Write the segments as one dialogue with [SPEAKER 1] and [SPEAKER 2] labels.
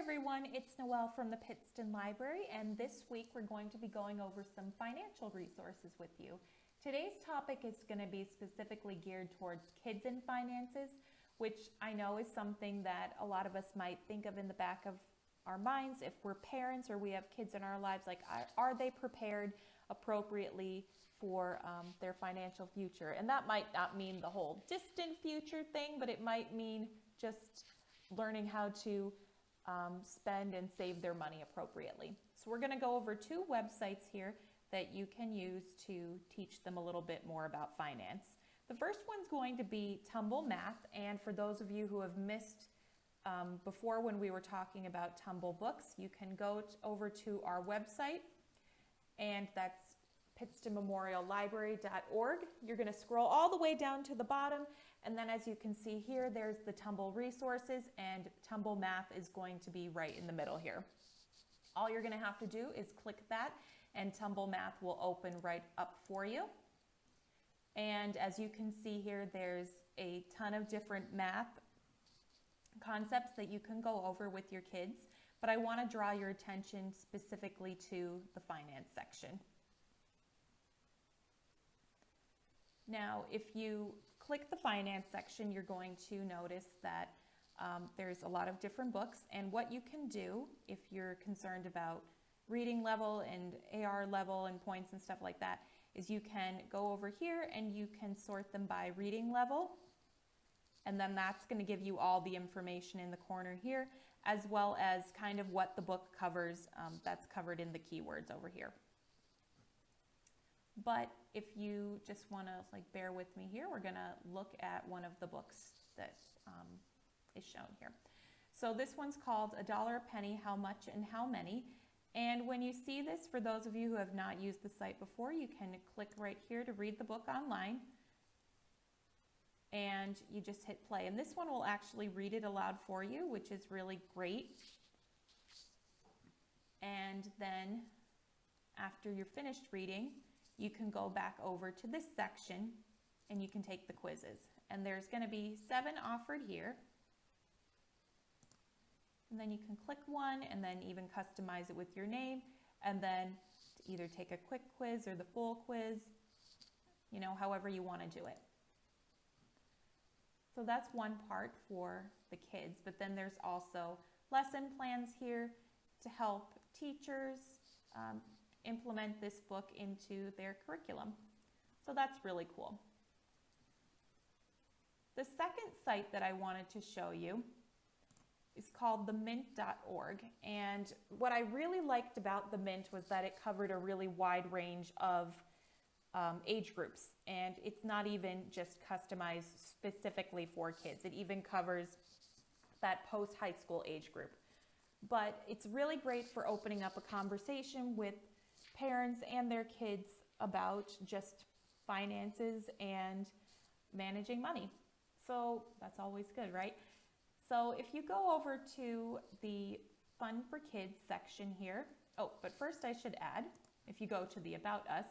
[SPEAKER 1] everyone, it's Noelle from the Pittston Library, and this week we're going to be going over some financial resources with you. Today's topic is going to be specifically geared towards kids and finances, which I know is something that a lot of us might think of in the back of our minds if we're parents or we have kids in our lives, like are they prepared appropriately for their financial future? And that might not mean the whole distant future thing, but it might mean just learning how to spend and save their money appropriately. So we're going to go over two websites here that you can use to teach them a little bit more about finance. The first one's going to be TumbleMath, and for those of you who have missed before when we were talking about Tumble books, you can go over to our website, and that's pittstonmemoriallibrary.org. You're going to scroll all the way down to the bottom, and then as you can see here, there's the Tumble resources, and TumbleMath is going to be right in the middle here. All you're going to have to do is click that, and TumbleMath will open right up for you. And as you can see here, there's a ton of different math concepts that you can go over with your kids, but I want to draw your attention specifically to the finance section. Now, if you click the finance section, you're going to notice that there's a lot of different books, and what you can do if you're concerned about reading level and AR level and points and stuff like that is you can go over here and you can sort them by reading level, and then that's going to give you all the information in the corner here, as well as kind of what the book covers. That's covered in the keywords over here. But if you just want to bear with me here, we're going to look at one of the books that is shown here. So this one's called A Dollar a Penny, How Much and How Many. And when you see this, for those of you who have not used the site before, you can click right here to read the book online. And you just hit play. And this one will actually read it aloud for you, which is really great. And then after you're finished reading, you can go back over to this section and you can take the quizzes. And there's going to be 7 offered here. And then you can click one and then even customize it with your name, and then either take a quick quiz or the full quiz, however you want to do it. So that's one part for the kids, but then there's also lesson plans here to help teachers implement this book into their curriculum. So that's really cool. The second site that I wanted to show you is called themint.org, and what I really liked about the Mint was that it covered a really wide range of age groups, and it's not even just customized specifically for kids. It even covers that post-high school age group. But it's really great for opening up a conversation with parents and their kids about just finances and managing money. So that's always good, right? So if you go over to the Fun for Kids section here, but first I should add, if you go to the About Us,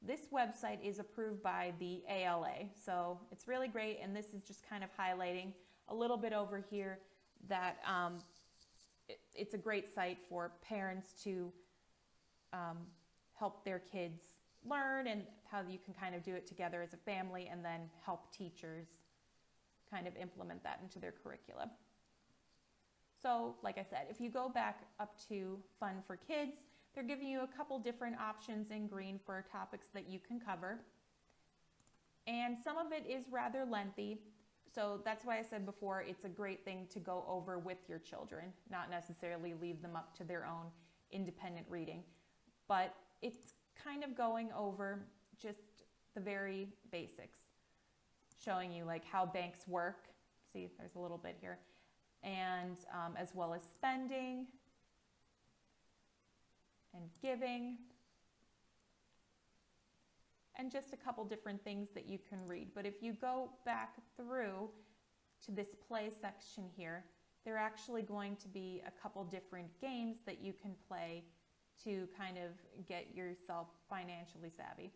[SPEAKER 1] this website is approved by the ALA. So it's really great, and this is just kind of highlighting a little bit over here that it's a great site for parents to help their kids learn and how you can kind of do it together as a family, and then help teachers kind of implement that into their curriculum. So like I said, if you go back up to Fun for Kids, they're giving you a couple different options in green for topics that you can cover. And some of it is rather lengthy, so that's why I said before it's a great thing to go over with your children, not necessarily leave them up to their own independent reading. But it's kind of going over just the very basics, showing you how banks work. See, there's a little bit here. And as well as spending and giving, and just a couple different things that you can read. But if you go back through to this play section here, there are actually going to be a couple different games that you can play to kind of get yourself financially savvy.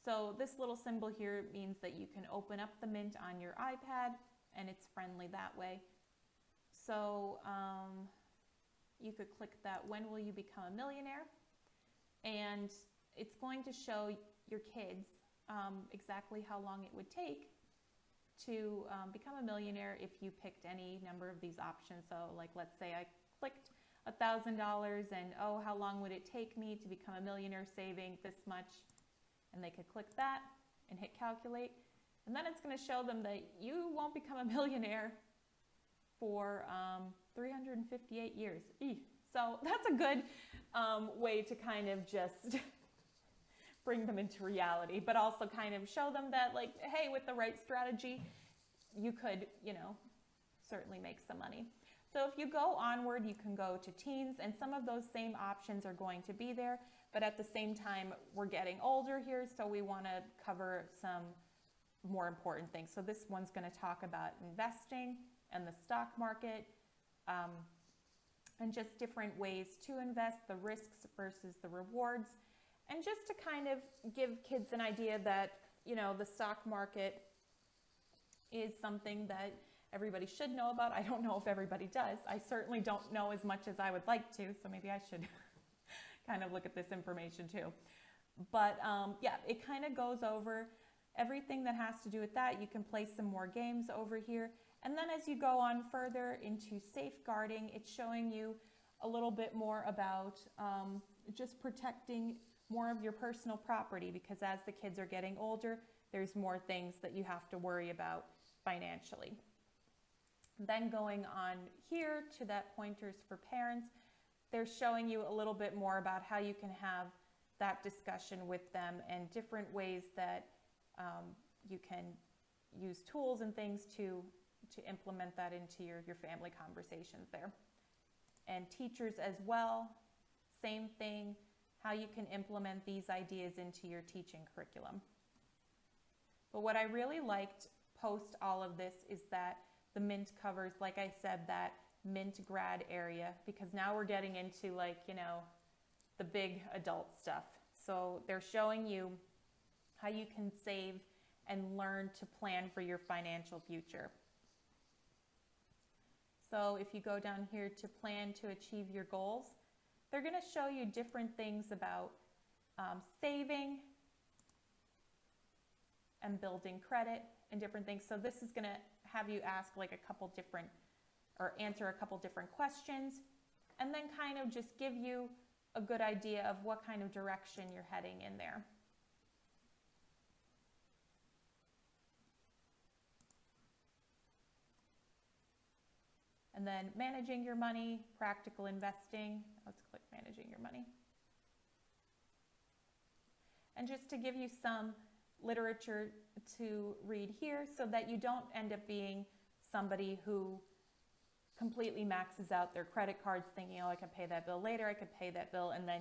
[SPEAKER 1] So this little symbol here means that you can open up the Mint on your iPad, and it's friendly that way. So you could click that when will you become a millionaire, and it's going to show your kids exactly how long it would take to become a millionaire if you picked any number of these options. So like, let's say I clicked $1,000 and oh, how long would it take me to become a millionaire saving this much? And they could click that and hit calculate. And then it's going to show them that you won't become a millionaire for 358 years. So that's a good way to kind of just bring them into reality, but also kind of show them that, like, hey, with the right strategy, you could, certainly make some money. So if you go onward, you can go to teens, and some of those same options are going to be there, but at the same time, we're getting older here, so we want to cover some more important things. So this one's going to talk about investing and the stock market, and just different ways to invest, the risks versus the rewards, and just to kind of give kids an idea that, the stock market is something that everybody should know about. I don't know if everybody does. I certainly don't know as much as I would like to, so maybe I should kind of look at this information too. But yeah, it kind of goes over everything that has to do with that. You can play some more games over here. And then as you go on further into safeguarding, it's showing you a little bit more about just protecting more of your personal property, because as the kids are getting older, there's more things that you have to worry about financially. Then going on here to that pointers for parents, they're showing you a little bit more about how you can have that discussion with them and different ways that you can use tools and things to implement that into your family conversations there. And teachers as well, same thing, how you can implement these ideas into your teaching curriculum. But what I really liked post all of this is that the Mint covers, like I said, that Mint grad area, because now we're getting into, like, the big adult stuff. So they're showing you how you can save and learn to plan for your financial future. So if you go down here to plan to achieve your goals, they're going to show you different things about saving and building credit and different things. So this is going to have you ask like answer a couple different questions, and then kind of just give you a good idea of what kind of direction you're heading in there. And then managing your money, practical investing. Let's click managing your money. And just to give you some literature to read here so that you don't end up being somebody who completely maxes out their credit cards thinking, oh, I can pay that bill later, I could pay that bill, and then,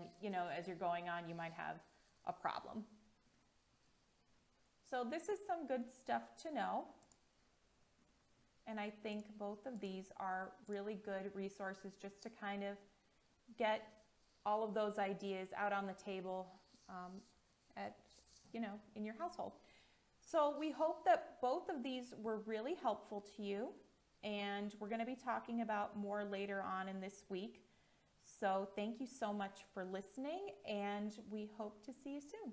[SPEAKER 1] as you're going on, you might have a problem. So this is some good stuff to know. And I think both of these are really good resources just to kind of get all of those ideas out on the table in your household. So we hope that both of these were really helpful to you, and we're going to be talking about more later on in this week. So thank you so much for listening, and we hope to see you soon.